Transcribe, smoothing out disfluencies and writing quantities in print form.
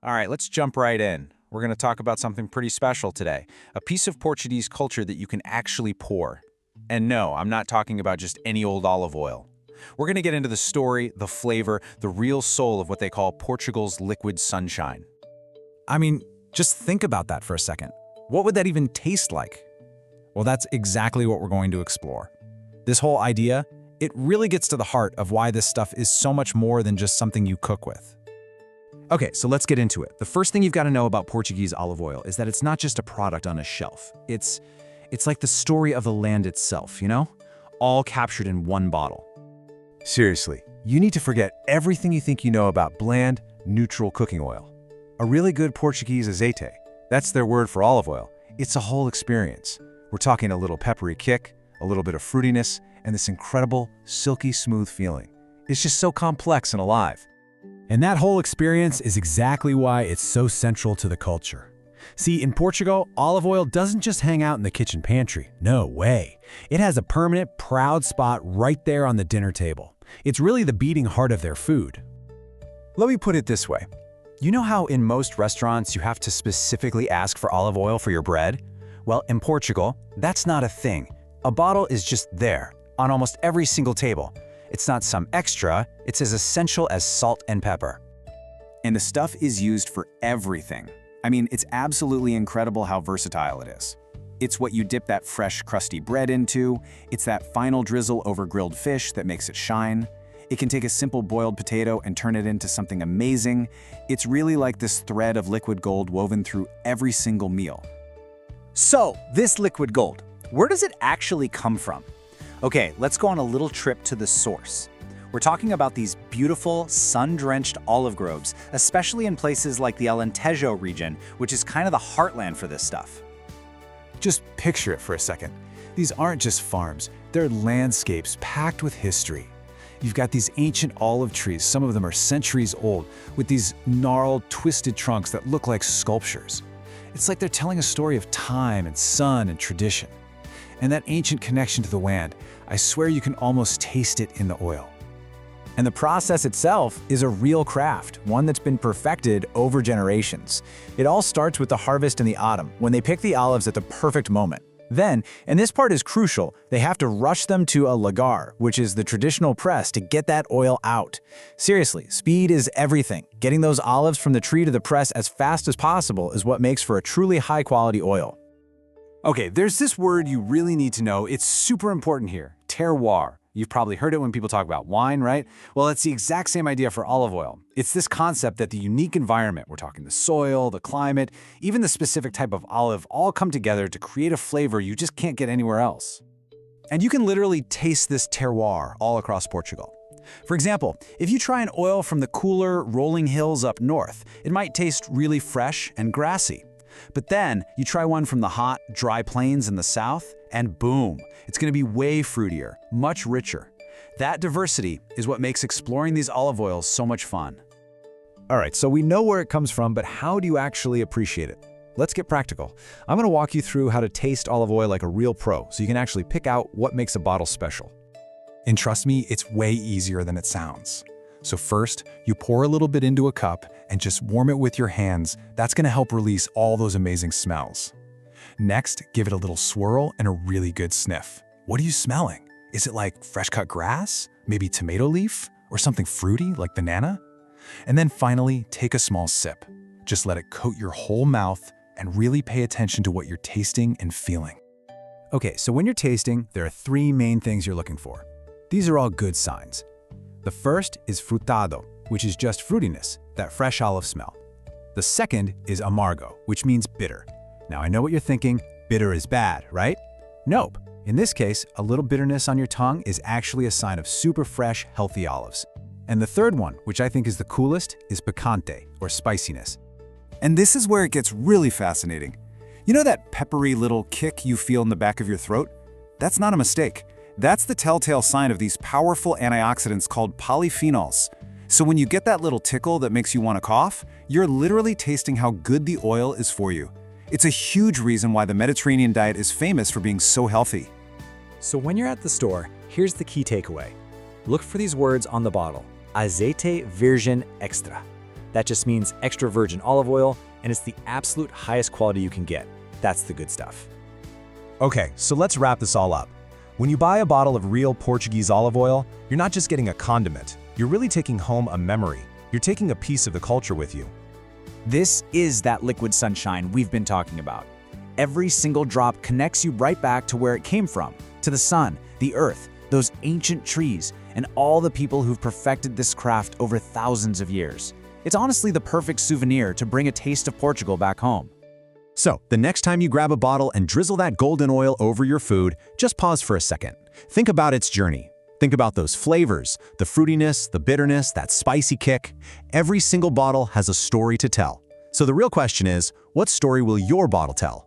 All right, let's jump right in. We're going to talk about something pretty special today, a piece of Portuguese culture that you can actually pour. And no, I'm not talking about just any old olive oil. We're going to get into the story, the flavor, the real soul of what they call Portugal's liquid sunshine. I mean, just think about that for a second. What would that even taste like? Well, that's exactly what we're going to explore. This whole idea, it really gets to the heart of why this stuff is so much more than just something you cook with. Okay, so let's get into it. The first thing you've got to know about Portuguese olive oil is that it's not just a product on a shelf. It's like the story of the land itself, you know? All captured in one bottle. Seriously, you need to forget everything you think you know about bland, neutral cooking oil. A really good Portuguese azeite, that's their word for olive oil. It's a whole experience. We're talking a little peppery kick, a little bit of fruitiness, and this incredible, silky smooth feeling. It's just so complex and alive. And that whole experience is exactly why it's so central to the culture. See, in Portugal, olive oil doesn't just hang out in the kitchen pantry. No way. It has a permanent, proud spot right there on the dinner table. It's really the beating heart of their food. Let me put it this way. You know how in most restaurants you have to specifically ask for olive oil for your bread? Well, in Portugal, that's not a thing. A bottle is just there, on almost every single table. It's not some extra, it's as essential as salt and pepper. And the stuff is used for everything. I mean, it's absolutely incredible how versatile it is. It's what you dip that fresh, crusty bread into. It's that final drizzle over grilled fish that makes it shine. It can take a simple boiled potato and turn it into something amazing. It's really like this thread of liquid gold woven through every single meal. So, this liquid gold, where does it actually come from? Okay, let's go on a little trip to the source. We're talking about these beautiful, sun-drenched olive groves, especially in places like the Alentejo region, which is kind of the heartland for this stuff. Just picture it for a second. These aren't just farms, they're landscapes packed with history. You've got these ancient olive trees, some of them are centuries old, with these gnarled, twisted trunks that look like sculptures. It's like they're telling a story of time and sun and tradition. And that ancient connection to the land, I swear you can almost taste it in the oil. And the process itself is a real craft, one that's been perfected over generations. It all starts with the harvest in the autumn, when they pick the olives at the perfect moment. Then, and this part is crucial, they have to rush them to a lagar, which is the traditional press to get that oil out. Seriously, speed is everything. Getting those olives from the tree to the press as fast as possible is what makes for a truly high-quality oil. Okay, there's this word you really need to know. It's super important here, terroir. You've probably heard it when people talk about wine, right? Well, it's the exact same idea for olive oil. It's this concept that the unique environment, we're talking the soil, the climate, even the specific type of olive, all come together to create a flavor you just can't get anywhere else. And you can literally taste this terroir all across Portugal. For example, if you try an oil from the cooler, rolling hills up north, it might taste really fresh and grassy. But then you try one from the hot, dry plains in the south, and boom, it's going to be way fruitier, much richer. That diversity is what makes exploring these olive oils so much fun. All right, so we know where it comes from, but how do you actually appreciate it? Let's get practical. I'm going to walk you through how to taste olive oil like a real pro, so you can actually pick out what makes a bottle special. And trust me, it's way easier than it sounds. So first, you pour a little bit into a cup and just warm it with your hands. That's going to help release all those amazing smells. Next, give it a little swirl and a really good sniff. What are you smelling? Is it like fresh cut grass? Maybe tomato leaf? Or something fruity like banana? And then finally, take a small sip. Just let it coat your whole mouth and really pay attention to what you're tasting and feeling. Okay, so when you're tasting, there are three main things you're looking for. These are all good signs. The first is frutado, which is just fruitiness, that fresh olive smell. The second is amargo, which means bitter. Now I know what you're thinking, bitter is bad, right? Nope. In this case, a little bitterness on your tongue is actually a sign of super fresh, healthy olives. And the third one, which I think is the coolest, is picante, or spiciness. And this is where it gets really fascinating. You know that peppery little kick you feel in the back of your throat? That's not a mistake. That's the telltale sign of these powerful antioxidants called polyphenols. So when you get that little tickle that makes you want to cough, you're literally tasting how good the oil is for you. It's a huge reason why the Mediterranean diet is famous for being so healthy. So when you're at the store, here's the key takeaway. Look for these words on the bottle. Azeite Virgem Extra. That just means extra virgin olive oil, and it's the absolute highest quality you can get. That's the good stuff. Okay, so let's wrap this all up. When you buy a bottle of real Portuguese olive oil, you're not just getting a condiment. You're really taking home a memory. You're taking a piece of the culture with you. This is that liquid sunshine we've been talking about. Every single drop connects you right back to where it came from, to the sun, the earth, those ancient trees, and all the people who've perfected this craft over thousands of years. It's honestly the perfect souvenir to bring a taste of Portugal back home. So, the next time you grab a bottle and drizzle that golden oil over your food, just pause for a second. Think about its journey. Think about those flavors, the fruitiness, the bitterness, that spicy kick. Every single bottle has a story to tell. So the real question is, what story will your bottle tell?